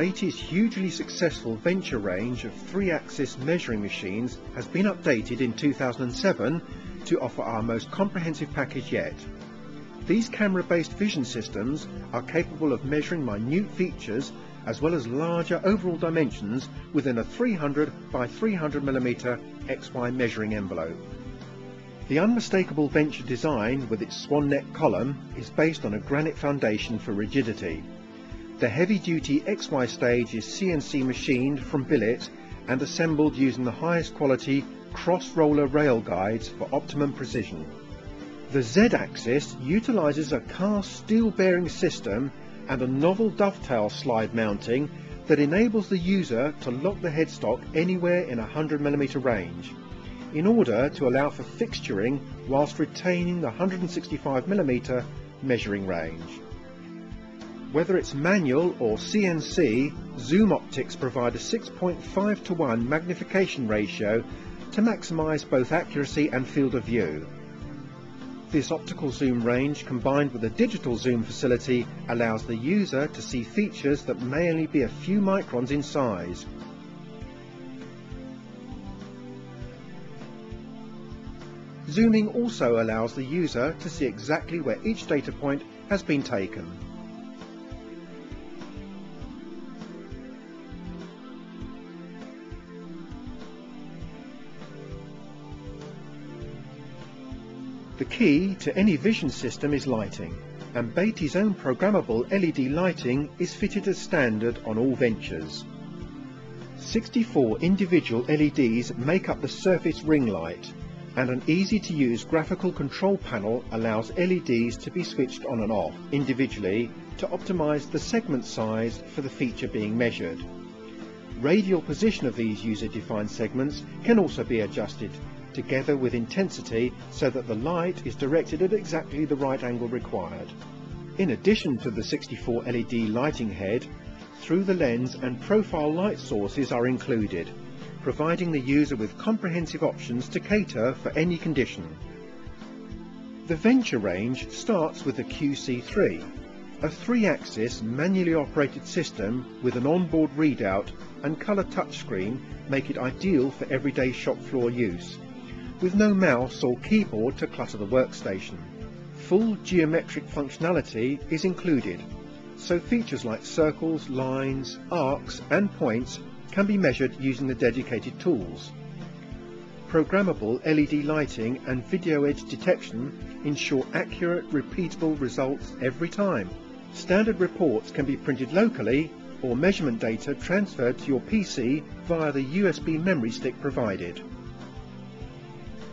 Beatty's hugely successful venture range of 3-axis measuring machines has been updated in 2007 to offer our most comprehensive package yet. These camera-based vision systems are capable of measuring minute features as well as larger overall dimensions within a 300 by 300 mm XY measuring envelope. The unmistakable venture design with its swan neck column is based on a granite foundation for rigidity. The heavy-duty XY stage is CNC machined from billet and assembled using the highest quality cross-roller rail guides for optimum precision. The Z-axis utilises a cast steel bearing system and a novel dovetail slide mounting that enables the user to lock the headstock anywhere in a 100 mm range, in order to allow for fixturing whilst retaining the 165 mm measuring range. Whether it's manual or CNC, zoom optics provide a 6.5:1 magnification ratio to maximise both accuracy and field of view. This optical zoom range combined with a digital zoom facility allows the user to see features that may only be a few microns in size. Zooming also allows the user to see exactly where each data point has been taken. The key to any vision system is lighting, and Beatty's own programmable LED lighting is fitted as standard on all ventures. 64 individual LEDs make up the surface ring light, and an easy-to-use graphical control panel allows LEDs to be switched on and off individually to optimize the segment size for the feature being measured. Radial position of these user-defined segments can also be adjusted, together with intensity, so that the light is directed at exactly the right angle required. In addition to the 64 LED lighting head, through the lens and profile light sources are included, providing the user with comprehensive options to cater for any condition. The venture range starts with the QC3, a 3-axis manually operated system with an onboard readout and colour touchscreen make it ideal for everyday shop floor use, with no mouse or keyboard to clutter the workstation. Full geometric functionality is included, so features like circles, lines, arcs and points can be measured using the dedicated tools. Programmable LED lighting and video edge detection ensure accurate, repeatable results every time. Standard reports can be printed locally or measurement data transferred to your PC via the USB memory stick provided.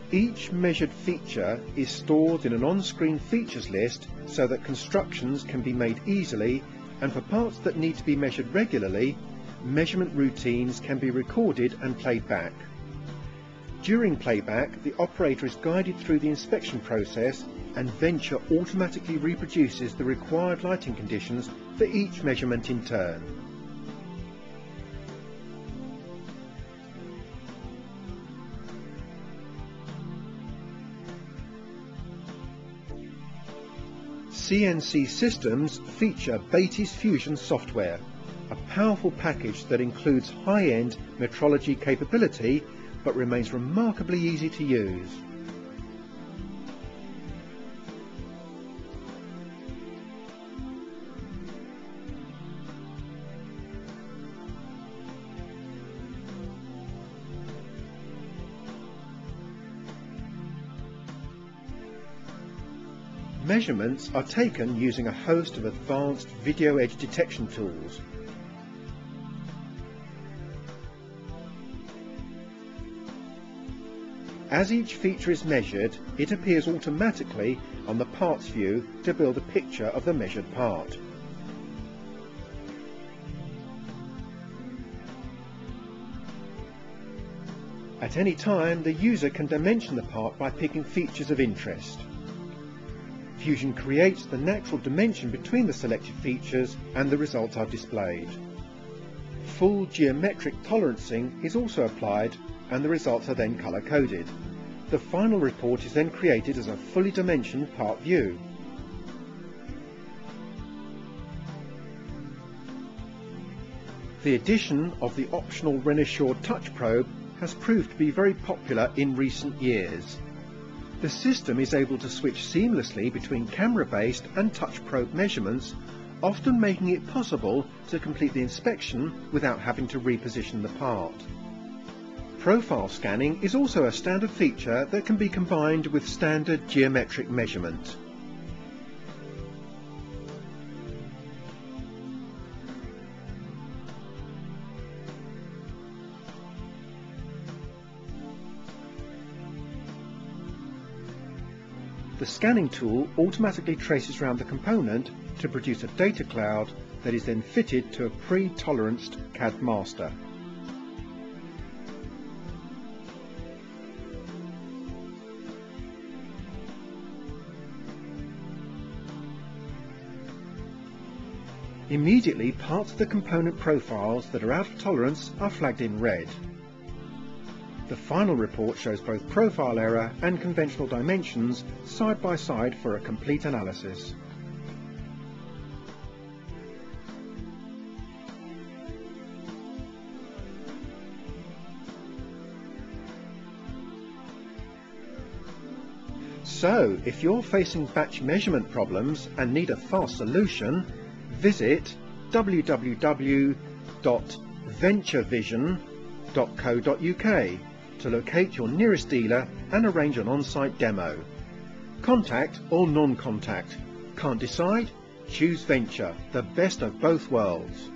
Each measured feature is stored in an on-screen features list so that constructions can be made easily, and for parts that need to be measured regularly, measurement routines can be recorded and played back. During playback, the operator is guided through the inspection process, and Venture automatically reproduces the required lighting conditions for each measurement in turn. CNC systems feature Beatty's Fusion software, a powerful package that includes high-end metrology capability but remains remarkably easy to use. Measurements are taken using a host of advanced video edge detection tools. As each feature is measured, it appears automatically on the parts view to build a picture of the measured part. At any time, the user can dimension the part by picking features of interest. Fusion creates the natural dimension between the selected features and the results are displayed. Full geometric tolerancing is also applied and the results are then colour-coded. The final report is then created as a fully dimensioned part view. The addition of the optional Renissured touch probe has proved to be very popular in recent years. The system is able to switch seamlessly between camera-based and touch probe measurements, often making it possible to complete the inspection without having to reposition the part. Profile scanning is also a standard feature that can be combined with standard geometric measurement. The scanning tool automatically traces around the component to produce a data cloud that is then fitted to a pre-toleranced CAD master. Immediately, parts of the component profiles that are out of tolerance are flagged in red. The final report shows both profile error and conventional dimensions side by side for a complete analysis. So, if you're facing batch measurement problems and need a fast solution, visit www.venturevision.co.uk to locate your nearest dealer and arrange an on-site demo. Contact or non-contact? Can't decide? Choose Venture, the best of both worlds.